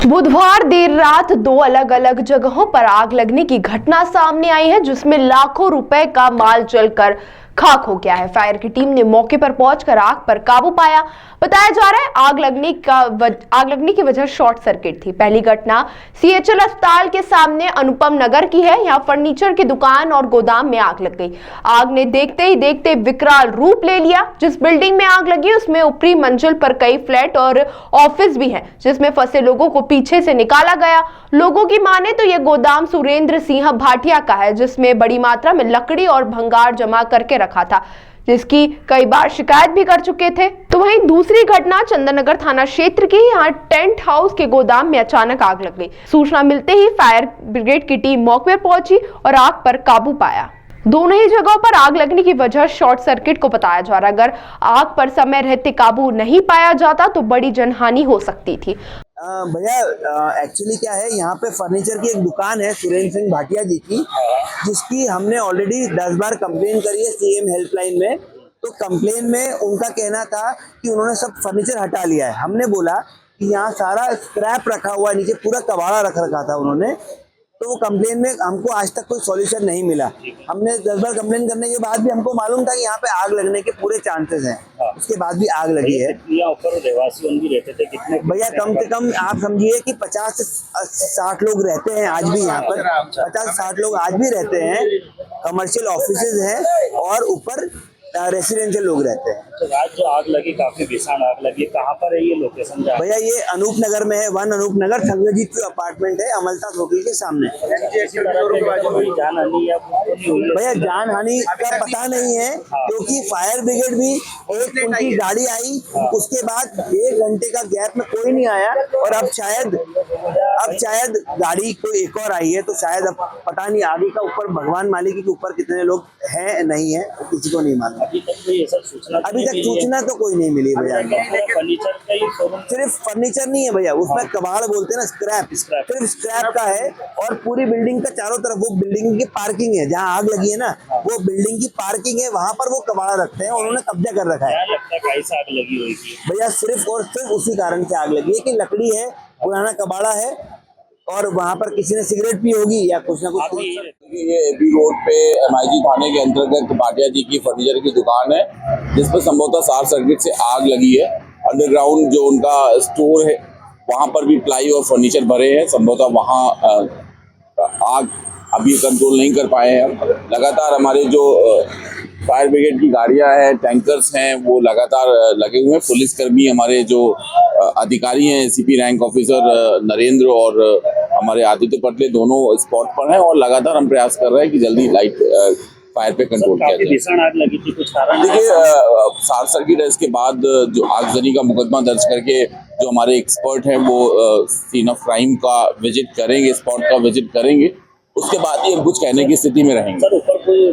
बुधवार देर रात दो अलग अलग जगहों पर आग लगने की घटना सामने आई है, जिसमें लाखों रुपए का माल जलकर खाक हो गया है। फायर की टीम ने मौके पर पहुंचकर आग पर काबू पाया। बताया जा रहा है आग लगने की वजह शॉर्ट सर्किट थी। पहली घटना सीएचएल अस्पताल के सामने अनुपम नगर की है। यहां फर्नीचर की दुकान और गोदाम में आग लग गई। आग ने देखते ही देखते विकराल रूप ले लिया। जिस बिल्डिंग में आग लगी उसमें ऊपरी मंजिल पर कई फ्लैट और ऑफिस भी हैं, जिसमें फंसे लोगों को पीछे से निकाला गया। लोगों की माने तो यह गोदाम सुरेंद्र सिंह भाटिया का है, जिसमें बड़ी मात्रा में लकड़ी और भंगार जमा करके रखा था, जिसकी कई बार शिकायत भी कर चुके थे। तो वहीं दूसरी घटना चंदननगर थाना क्षेत्र की। यहाँ टेंट हाउस के गोदाम में अचानक आग लग गई। सूचना मिलते ही फायर ब्रिगेड की टीम मौके पर पहुंची और आग पर काबू पाया। दोनों ही जगहों पर आग लगने की वजह शॉर्ट सर्किट को बताया जा रहा है। अगर आग पर समय रहते काबू नहीं पाया जाता तो बड़ी जनहानि हो सकती थी। भैया एक्चुअली क्या है, यहाँ पे फर्नीचर की एक दुकान है सुरेंद्र सिंह भाटिया जी की, जिसकी हमने ऑलरेडी 10 बार कंप्लेन करी है सीएम हेल्पलाइन में। तो कंप्लेन में उनका कहना था कि उन्होंने सब फर्नीचर हटा लिया है। हमने बोला कि यहाँ सारा स्क्रैप रखा हुआ है, नीचे पूरा कबाड़ा रख रखा था उन्होंने। तो वो कंप्लेन में हमको आज तक कोई सॉल्यूशन नहीं मिला। हमने 10 बार कंप्लेन करने के बाद भी हमको मालूम था कि यहाँ पे आग लगने के पूरे चांसेस हैं। उसके बाद भी आग लगी है। रहते थे कितने भैया कम से कम आप समझिए कि 50 से 60 लोग रहते हैं आज भी यहाँ पर। 50 से 60 लोग आज भी रहते हैं। कमर्शियल ऑफिसेज हैं और ऊपर रेसिडेंशियल लोग रहते हैं। तो आज जो आग लगी, काफी भीषण आग लगी, कहाँ पर है ये लोकेशन? भैया ये अनूप नगर में है। 1 अनूप नगर संगजीत अपार्टमेंट है, अमलताज होटल के सामने। भैया जान हानि का पता नहीं है, क्योंकि फायर ब्रिगेड भी एक उनकी गाड़ी आई, उसके बाद 1 घंटे का गैप में कोई नहीं आया। और अब शायद गाड़ी कोई एक और आई है, तो शायद अब पता नहीं आगे का ऊपर भगवान मालिक के ऊपर कितने लोग हैं नहीं है, तो किसी को नहीं मालूम। अभी तक सूचना तो कोई नहीं मिली भैया। फर्नीचर का ही सिर्फ फर्नीचर नहीं है भैया, उसमें कबाड़ बोलते हैं ना, स्क्रैप सिर्फ स्क्रैप का है। और पूरी बिल्डिंग का चारों तरफ वो बिल्डिंग की पार्किंग है, जहाँ आग लगी है ना, वो बिल्डिंग की पार्किंग है, वहाँ पर वो कबाड़ा रखते हैं। उन्होंने कब्जा कर रखा है। क्या लगता है कैसे आग लगी होगी? भैया सिर्फ और सिर्फ उसी कारण से आग लगी है कि लकड़ी है, पुराना कबाड़ा है, और वहाँ पर किसी ने सिगरेट पी होगी या कुछ ना कुछ। ये एबी रोड पे MIG थाने के अंतर्गत भाटिया जी की फर्नीचर की दुकान है, जिस पर संभवतः शॉर्ट सर्किट से आग लगी है। अंडरग्राउंड जो उनका स्टोर है वहाँ पर भी प्लाई और फर्नीचर भरे हैं। संभवतः वहाँ आग अभी कंट्रोल नहीं कर पाए हैं। लगातार हमारे जो फायर ब्रिगेड की गाड़ियां हैं, टैंकर्स हैं, वो लगातार लगे हुए हैं। पुलिसकर्मी हमारे जो अधिकारी हैं, CP रैंक ऑफिसर नरेंद्र और हमारे आदित्य पटले, दोनों स्पॉट पर हैं और लगातार हम प्रयास कर रहे हैं कि जल्दी लाइट फायर पे कंट्रोल किया जाए। भीषण आग लगी थी, कुछ कारण? देखिए शॉर्ट सर्किट है। इसके बाद जो आगजनी का मुकदमा दर्ज करके जो हमारे एक्सपर्ट हैं वो सीन ऑफ क्राइम का विजिट करेंगे, स्पॉट का विजिट करेंगे। उसके बाद ही हम कुछ कहने की स्थिति में रहेंगे। सर ऊपर कोई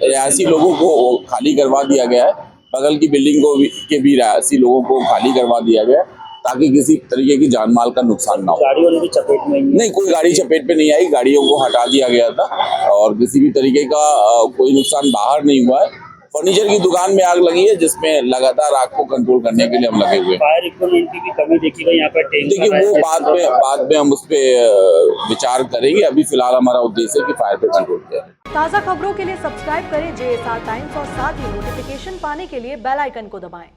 रहायशी लोगों को खाली करवा दिया गया है। बगल की बिल्डिंग को भी रहायशी लोगों को खाली करवा दिया गया है, ताकि किसी तरीके की जान माल का नुकसान ना हो। गाड़ियों की चपेट में नहीं, कोई गाड़ी चपेट पे नहीं आई। गाड़ियों को हटा दिया गया था और किसी भी तरीके का कोई नुकसान बाहर नहीं हुआ है। फर्नीचर की दुकान में आग लगी है, जिसमें लगातार आग को कंट्रोल करने के लिए हम लगे हुए हैं। फायर इक्विपमेंट की भी कमी देखी गई यहाँ पर। देखिए वो बाद में हम उस पर विचार करेंगे। अभी फिलहाल हमारा उद्देश्य है कि फायर पे कंट्रोल किया जाए। ताज़ा खबरों के लिए सब्सक्राइब करें JSR टाइम्स और साथ ही नोटिफिकेशन पाने के लिए बेल आइकन को दबाएं।